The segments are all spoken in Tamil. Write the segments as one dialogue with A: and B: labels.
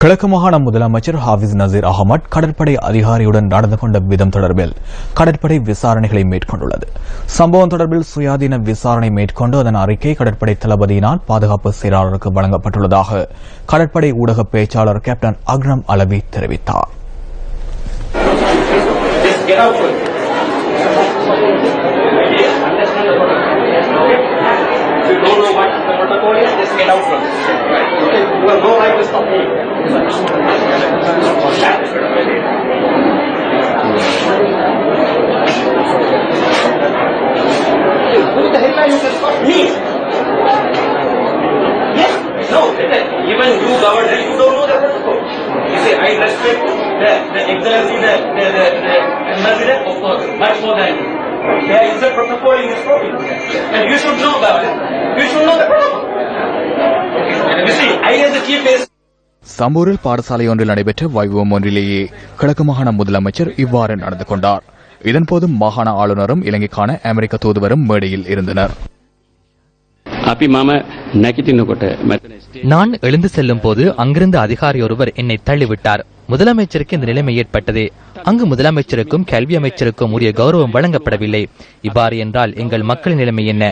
A: கிழக்கு மாகாண முதலமைச்சர் ஹாஃபிஸ் நசீர் அகமட் கடற்படை அதிகாரியுடன் நடந்து கொண்ட விதம் தொடர்பில் கடற்படை விசாரணைகளை மேற்கொண்டுள்ளது. சம்பவம் தொடர்பில் சுயாதீன விசாரணை மேற்கொண்டு அதன் அறிக்கை கடற்படை தளபதியினால் பாதுகாப்பு செயலாளருக்கு வழங்கப்பட்டுள்ளதாக கடற்படை ஊடக பேச்சாளர் கேப்டன் அக்ரம் அலவி தெரிவித்தார்.
B: Who the hell are you to stop me? Yes? No. Even you governor, you don't know the protocol. You say, I respect the excellency, the president, of course, much more than you. There is a protocol in this province. And you should know about it. You should know the protocol. You see, I as the chief is...
A: சம்பூரில் பாடசாலை ஒன்றில் நடைபெற்ற வைபவம் ஒன்றிலேயே கிழக்கு மாகாண முதலமைச்சர் இவ்வாறு நடந்து கொண்டார். இதன்போது மாகாண ஆளுநரும் இலங்கைக்கான அமெரிக்க தூதுவரும் மேடையில் இருந்தனர்.
C: நான் எழுந்து செல்லும் போது அங்கிருந்த அதிகாரி ஒருவர் என்னை தள்ளிவிட்டார். முதலமைச்சருக்கு இந்த நிலைமை ஏற்பட்டது. அங்கு முதலமைச்சருக்கும் கல்வி அமைச்சருக்கும் உரிய கௌரவம் வழங்கப்படவில்லை. இவ்வாறு என்றால் எங்கள் மக்களின் நிலைமை என்ன?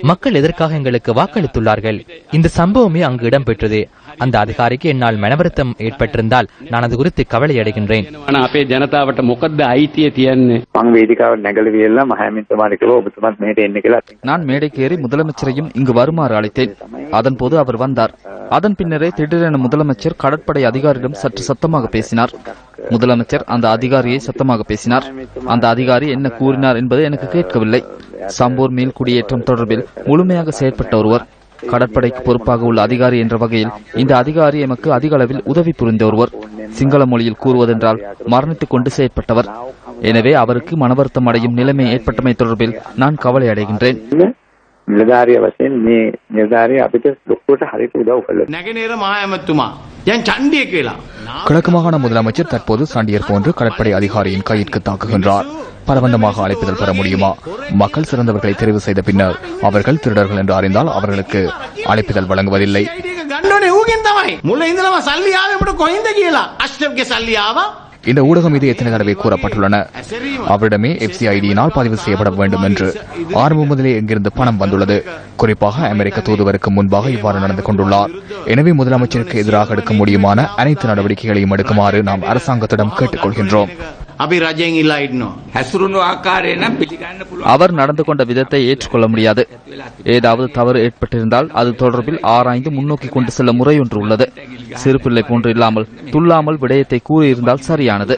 C: மக்கள் எதற்காக எங்களுக்கு வாக்களித்துள்ளார்கள்? இந்த சம்பவமே அங்கு இடம்பெற்றது. அந்த அதிகாரிக்கு என்னால் மனவருத்தம் ஏற்பட்டிருந்தால் நான் அது குறித்து கவலை அடைகின்றேன்.
D: நான் மேடைக்கு ஏறி முதலமைச்சரையும் இங்கு வருமாறு அழைத்தேன். அதன் போது அவர் வந்தார். அதன் பின்னரே திடீரென முதலமைச்சர் கடற்படை அதிகாரியிடம் சற்று சத்தமாக பேசினார். முதலமைச்சர் அந்த அதிகாரியை சத்தமாக பேசினார். அந்த அதிகாரி என்ன கூறினார் என்பது எனக்கு கேட்கவில்லை. சம்பூர் மீள் குடியேற்றம் தொடர்பில் முழுமையாக செயற்பட்ட ஒருவர், கடற்படைக்கு பொறுப்பாக உள்ள அதிகாரி என்ற வகையில் இந்த அதிகாரி எமக்கு அதிக அளவில் உதவி புரிந்த ஒருவர். சிங்கள மொழியில் கூறுவதென்றால் மரணித்துக் கொண்டு செயற்பட்டவர். எனவே அவருக்கு மனவருத்தம் அடையும் நிலைமை ஏற்பட்டமை தொடர்பில் நான் கவலை அடைகின்றேன்.
A: கிழக்கு மாகாண முதலமைச்சர் தற்போது சாண்டியர் போன்று கடற்படை அதிகாரியின் கையிற்கு தாக்குகின்றார். பலவந்தமாக அழைப்புதல் பெற முடியுமா? மக்கள் சிறந்தவர்களை தெரிவு செய்த பின்னர் அவர்கள் திருடர்கள் என்று அறிந்தால் அவர்களுக்கு அழைப்புதல் வழங்குவதில்லை. இந்த ஊடகம் மீது எத்தனை தடவை கூறப்பட்டுள்ளன. அவரிடமே FCID-யினால் பதிவு செய்யப்பட வேண்டும் என்று ஆரம்பம் முதலே எங்கிருந்து பணம் வந்துள்ளது. குறிப்பாக அமெரிக்க தூதுவருக்கு முன்பாக இவ்வாறு நடந்து கொண்டுள்ளார். எனவே முதலமைச்சருக்கு எதிராக எடுக்க முடியுமான அனைத்து நடவடிக்கைகளையும் எடுக்குமாறு நாம் அரசாங்கத்திடம் கேட்டுக் கொள்கின்றோம்.
D: அவர் நடந்து கொண்ட விதத்தை ஏற்றுக்கொள்ள முடியாது. ஏதாவது தவறு ஏற்பட்டிருந்தால் அது தொடர்பில் ஆராய்ந்து முன்னோக்கி கொண்டு செல்ல முறை ஒன்று உள்ளது. சிறு பிள்ளை போன்று இல்லாமல் துள்ளாமல் விடயத்தை கூறியிருந்தால் சரியானது.